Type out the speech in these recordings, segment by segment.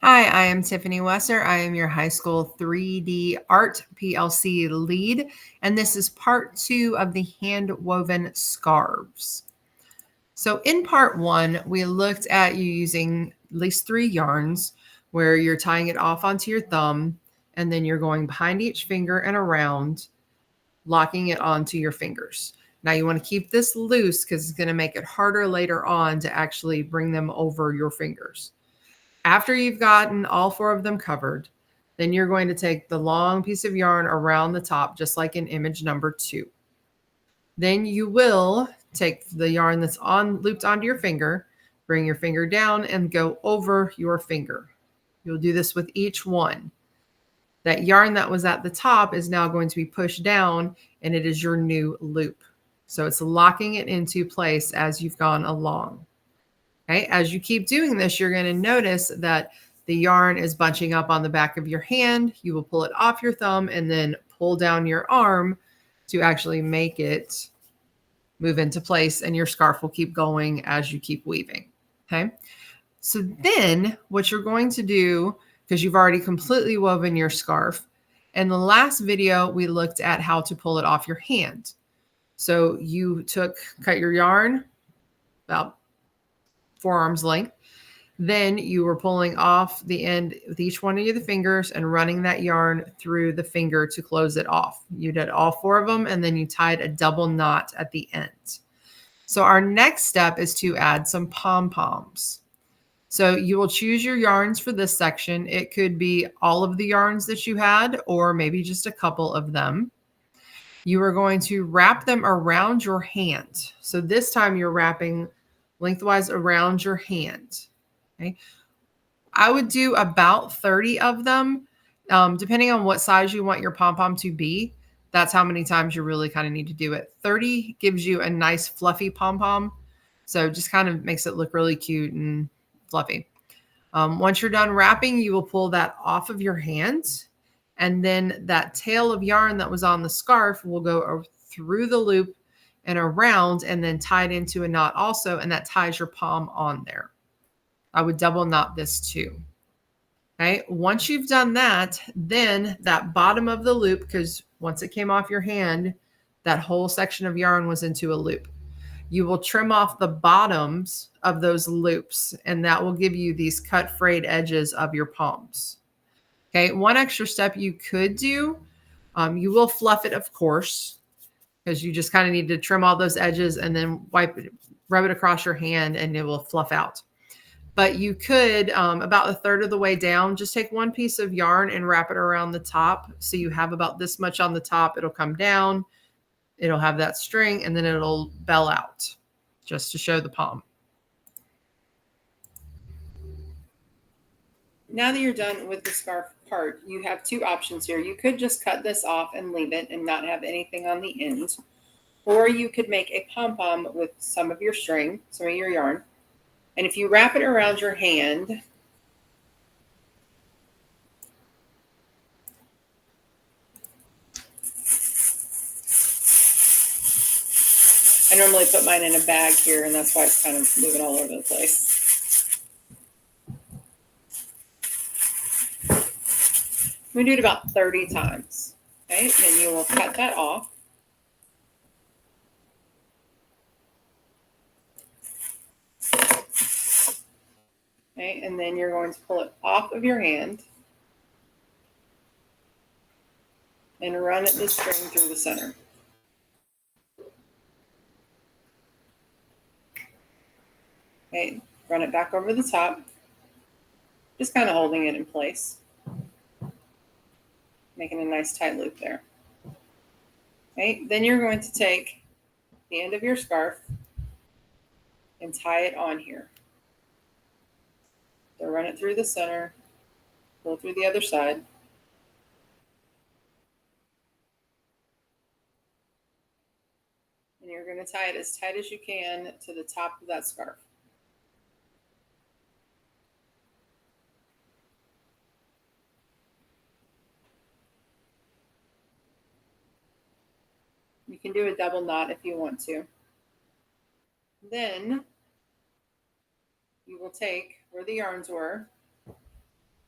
Hi, I am Tiffany Wesser. I am your high school 3D art PLC lead, and this is part 2 of the hand woven scarves. So in part 1, we looked at you using at least 3 yarns where you're tying it off onto your thumb, and then you're going behind each finger and around, locking it onto your fingers. Now you want to keep this loose because it's going to make it harder later on to actually bring them over your fingers. After you've gotten all 4 of them covered, then you're going to take the long piece of yarn around the top, just like in image number 2. Then you will take the yarn that's looped onto your finger, bring your finger down and go over your finger. You'll do this with each one. That yarn that was at the top is now going to be pushed down and it is your new loop. So it's locking it into place as you've gone along. Okay, as you keep doing this, you're going to notice that the yarn is bunching up on the back of your hand. You will pull it off your thumb and then pull down your arm to actually make it move into place, and your scarf will keep going as you keep weaving. Okay, so then what you're going to do, because you've already completely woven your scarf, in the last video, we looked at how to pull it off your hand. So you cut your yarn about forearm's length. Then you were pulling off the end with each one of the fingers and running that yarn through the finger to close it off. You did all 4 of them, and then you tied a double knot at the end. So our next step is to add some pom-poms. So you will choose your yarns for this section. It could be all of the yarns that you had, or maybe just a couple of them. You are going to wrap them around your hand. So this time you're wrapping lengthwise around your hand. Okay. I would do about 30 of them, depending on what size you want your pom-pom to be. That's how many times you really kind of need to do it. 30 gives you a nice fluffy pom-pom. So just kind of makes it look really cute and fluffy. Once you're done wrapping, you will pull that off of your hand. And then that tail of yarn that was on the scarf will go through the loop and around and then tied into a knot also. And that ties your palm on there. I would double knot this too. Okay. Once you've done that, then that bottom of the loop, because once it came off your hand, that whole section of yarn was into a loop. You will trim off the bottoms of those loops, and that will give you these cut frayed edges of your palms. Okay. One extra step you could do, you will fluff it, of course, because you just kind of need to trim all those edges and then rub it across your hand and it will fluff out. But you could, about a third of the way down, just take one piece of yarn and wrap it around the top. So you have about this much on the top. It'll come down. It'll have that string, and then it'll bell out just to show the palm. Now that you're done with the scarf part, you have 2 options here. You could just cut this off and leave it and not have anything on the end. Or you could make a pom-pom with some of your string, some of your yarn. And if you wrap it around your hand, I normally put mine in a bag here, and that's why it's kind of moving all over the place. We do it about 30 times. Okay, then you will cut that off. Okay, and then you're going to pull it off of your hand and run the string through the center. Okay, run it back over the top, just kind of holding it in place, making a nice tight loop there. Okay, then you're going to take the end of your scarf and tie it on here. So run it through the center, pull through the other side. And you're going to tie it as tight as you can to the top of that scarf. You can do a double knot if you want to. Then you will take where the yarns were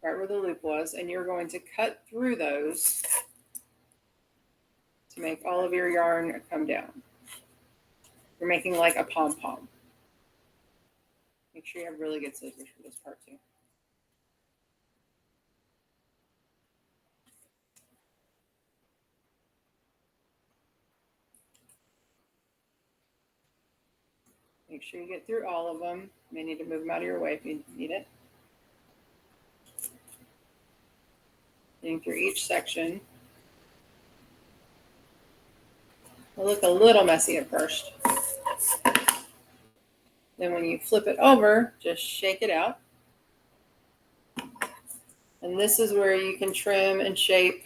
right where the loop was, and you're going to cut through those to make all of your yarn come down. You're making like a pom-pom. Make sure you have really good scissors for this part too. Make sure you get through all of them. You may need to move them out of your way if you need it. Getting through each section. It'll look a little messy at first. Then when you flip it over, just shake it out. And this is where you can trim and shape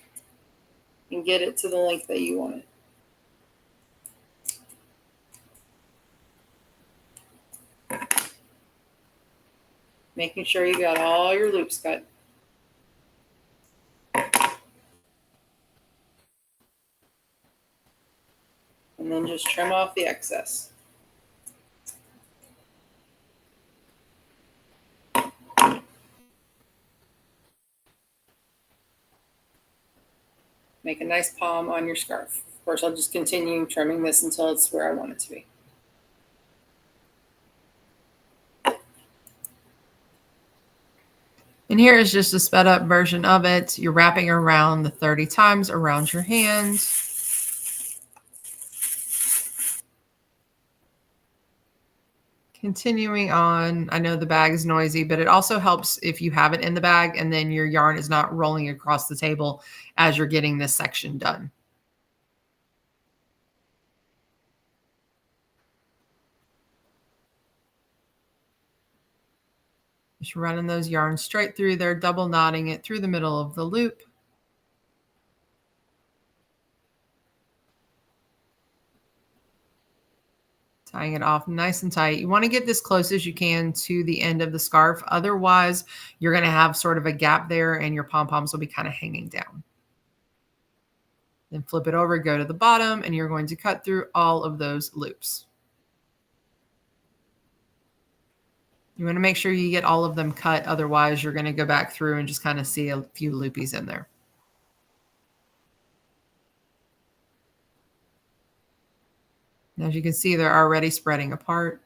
and get it to the length that you want it. Making sure you got all your loops cut. And then just trim off the excess. Make a nice palm on your scarf. Of course, I'll just continue trimming this until it's where I want it to be. And here is just a sped up version of it. You're wrapping around the 30 times around your hand. Continuing on, I know the bag is noisy, but it also helps if you have it in the bag and then your yarn is not rolling across the table as you're getting this section done. Just running those yarns straight through there, double knotting it through the middle of the loop. Tying it off nice and tight. You want to get this close as you can to the end of the scarf. Otherwise, you're going to have sort of a gap there and your pom-poms will be kind of hanging down. Then flip it over, go to the bottom, and you're going to cut through all of those loops. You want to make sure you get all of them cut. Otherwise, you're going to go back through and just kind of see a few loopies in there. Now, as you can see, they're already spreading apart.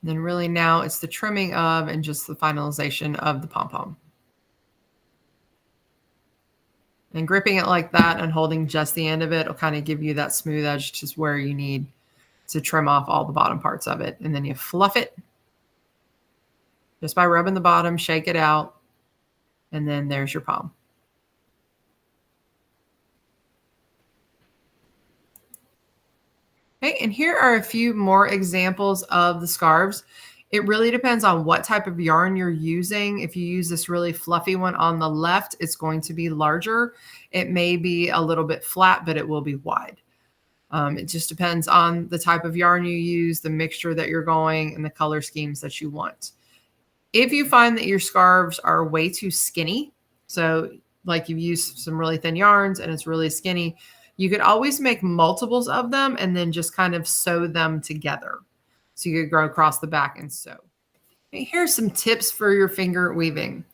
And then really now it's the trimming of and just the finalization of the pom-pom. And gripping it like that and holding just the end of it will kind of give you that smooth edge just where you need to trim off all the bottom parts of it. And then you fluff it just by rubbing the bottom, shake it out, and then there's your pom. Okay, and here are a few more examples of the scarves. It really depends on what type of yarn you're using. If you use this really fluffy one on the left, it's going to be larger. It may be a little bit flat, but it will be wide. It just depends on the type of yarn you use, the mixture that you're going, and the color schemes that you want. If you find that your scarves are way too skinny, so like you've used some really thin yarns and it's really skinny, you could always make multiples of them and then just kind of sew them together. So you could go across the back and sew. Here's some tips for your finger weaving.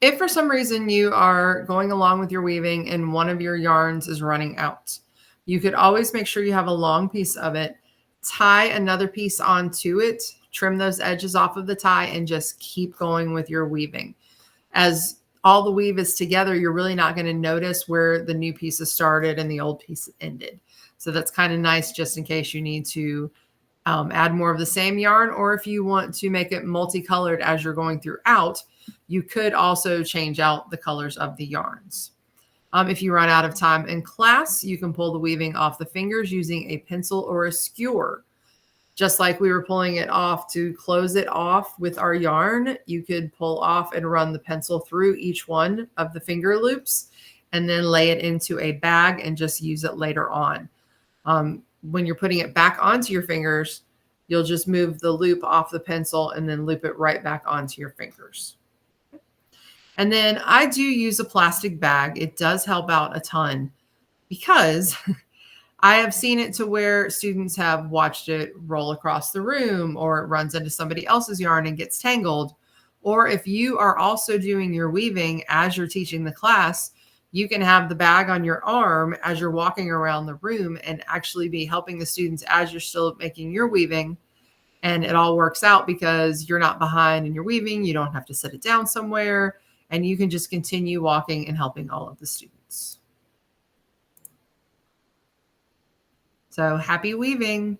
If for some reason you are going along with your weaving and one of your yarns is running out, you could always make sure you have a long piece of it, tie another piece onto it, trim those edges off of the tie, and just keep going with your weaving. As all the weave is together, you're really not going to notice where the new pieces started and the old piece ended. So that's kind of nice just in case you need to add more of the same yarn, or if you want to make it multicolored as you're going throughout, you could also change out the colors of the yarns. If you run out of time in class, you can pull the weaving off the fingers using a pencil or a skewer. Just like we were pulling it off to close it off with our yarn, you could pull off and run the pencil through each one of the finger loops and then lay it into a bag and just use it later on. When you're putting it back onto your fingers, you'll just move the loop off the pencil and then loop it right back onto your fingers. And then I do use a plastic bag. It does help out a ton because I have seen it to where students have watched it roll across the room, or it runs into somebody else's yarn and gets tangled. Or if you are also doing your weaving as you're teaching the class, you can have the bag on your arm as you're walking around the room and actually be helping the students as you're still making your weaving. And it all works out because you're not behind in your weaving. You don't have to set it down somewhere, and you can just continue walking and helping all of the students. So happy weaving.